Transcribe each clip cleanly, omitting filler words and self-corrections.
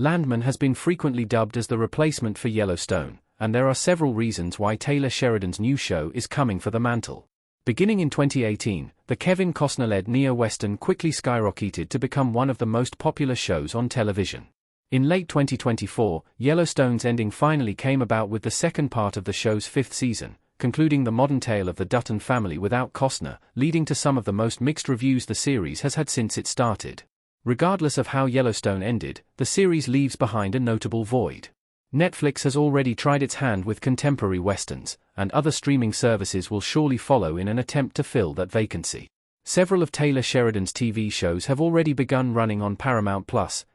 Landman has been frequently dubbed as the replacement for Yellowstone, and there are several reasons why Taylor Sheridan's new show is coming for the mantle. Beginning in 2018, the Kevin Costner-led neo-western quickly skyrocketed to become one of the most popular shows on television. In late 2024, Yellowstone's ending finally came about with the second part of the show's fifth season, concluding the modern tale of the Dutton family without Costner, leading to some of the most mixed reviews the series has had since it started. Regardless of how Yellowstone ended, the series leaves behind a notable void. Netflix has already tried its hand with contemporary westerns, and other streaming services will surely follow in an attempt to fill that vacancy. Several of Taylor Sheridan's TV shows have already begun running on Paramount+,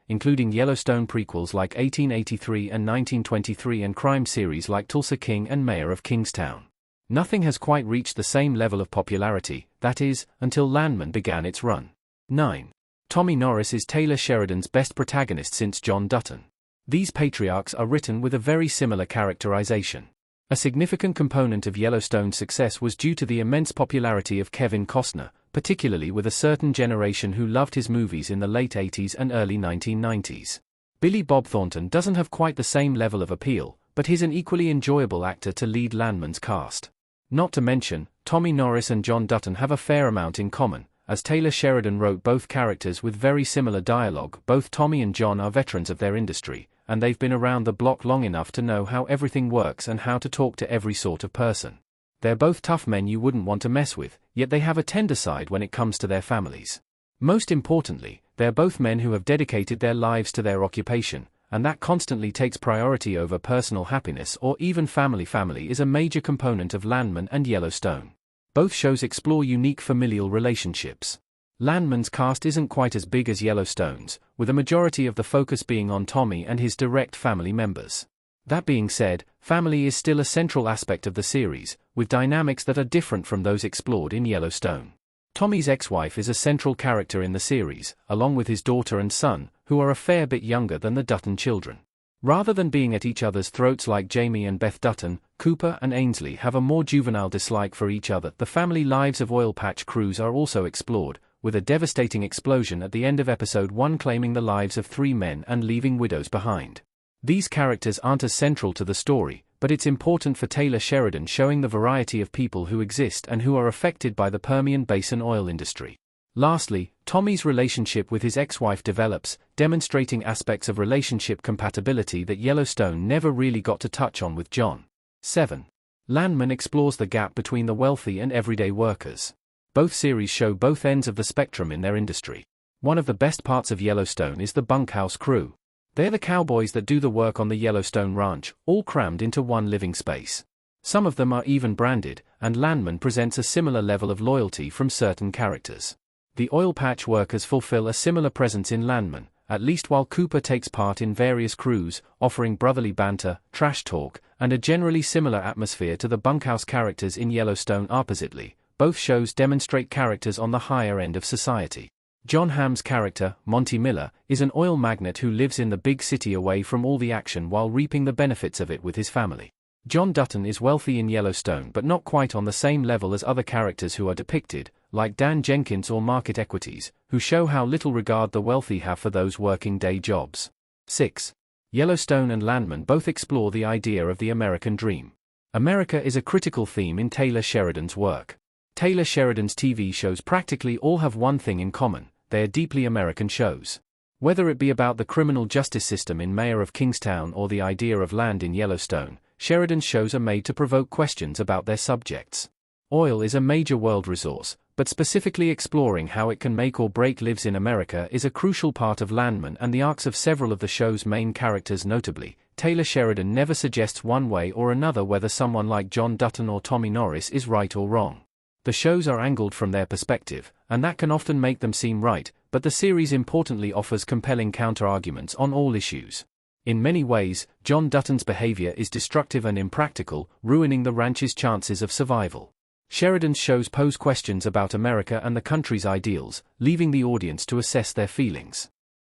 including Yellowstone prequels like 1883 and 1923 and crime series like Tulsa King and Mayor of Kingstown. Nothing has quite reached the same level of popularity, that is, until Landman began its run. 9. Tommy Norris is Taylor Sheridan's best protagonist since John Dutton. These patriarchs are written with a very similar characterization. A significant component of Yellowstone's success was due to the immense popularity of Kevin Costner, particularly with a certain generation who loved his movies in the late 80s and early 1990s. Billy Bob Thornton doesn't have quite the same level of appeal, but he's an equally enjoyable actor to lead Landman's cast. Not to mention, Tommy Norris and John Dutton have a fair amount in common, as Taylor Sheridan wrote both characters with very similar dialogue. Both Tommy and John are veterans of their industry, and they've been around the block long enough to know how everything works and how to talk to every sort of person. They're both tough men you wouldn't want to mess with, yet they have a tender side when it comes to their families. Most importantly, they're both men who have dedicated their lives to their occupation, and that constantly takes priority over personal happiness or even family. Family is a major component of Landman and Yellowstone. Both shows explore unique familial relationships. Landman's cast isn't quite as big as Yellowstone's, with a majority of the focus being on Tommy and his direct family members. That being said, family is still a central aspect of the series, with dynamics that are different from those explored in Yellowstone. Tommy's ex-wife is a central character in the series, along with his daughter and son, who are a fair bit younger than the Dutton children. Rather than being at each other's throats like Jamie and Beth Dutton, Cooper and Ainsley have a more juvenile dislike for each other. The family lives of oil patch crews are also explored, with a devastating explosion at the end of episode 1 claiming the lives of 3 men and leaving widows behind. These characters aren't as central to the story, but it's important for Taylor Sheridan showing the variety of people who exist and who are affected by the Permian Basin oil industry. Lastly, Tommy's relationship with his ex-wife develops, demonstrating aspects of relationship compatibility that Yellowstone never really got to touch on with John. 7. Landman explores the gap between the wealthy and everyday workers. Both series show both ends of the spectrum in their industry. One of the best parts of Yellowstone is the bunkhouse crew. They're the cowboys that do the work on the Yellowstone ranch, all crammed into one living space. Some of them are even branded, and Landman presents a similar level of loyalty from certain characters. The oil patch workers fulfill a similar presence in Landman, at least while Cooper takes part in various crews, offering brotherly banter, trash talk, and a generally similar atmosphere to the bunkhouse characters in Yellowstone. Oppositely, both shows demonstrate characters on the higher end of society. Jon Hamm's character, Monty Miller, is an oil magnate who lives in the big city away from all the action while reaping the benefits of it with his family. John Dutton is wealthy in Yellowstone but not quite on the same level as other characters who are depicted, like Dan Jenkins or Market Equities, who show how little regard the wealthy have for those working day jobs. 6. Yellowstone and Landman both explore the idea of the American dream. America is a critical theme in Taylor Sheridan's work. Taylor Sheridan's TV shows practically all have one thing in common: they are deeply American shows. Whether it be about the criminal justice system in Mayor of Kingstown or the idea of land in Yellowstone, Sheridan's shows are made to provoke questions about their subjects. Oil is a major world resource, but specifically exploring how it can make or break lives in America is a crucial part of Landman and the arcs of several of the show's main characters. Notably, Taylor Sheridan never suggests one way or another whether someone like John Dutton or Tommy Norris is right or wrong. The shows are angled from their perspective, and that can often make them seem right, but the series importantly offers compelling counter-arguments on all issues. In many ways, John Dutton's behavior is destructive and impractical, ruining the ranch's chances of survival. Sheridan's shows pose questions about America and the country's ideals, leaving the audience to assess their feelings.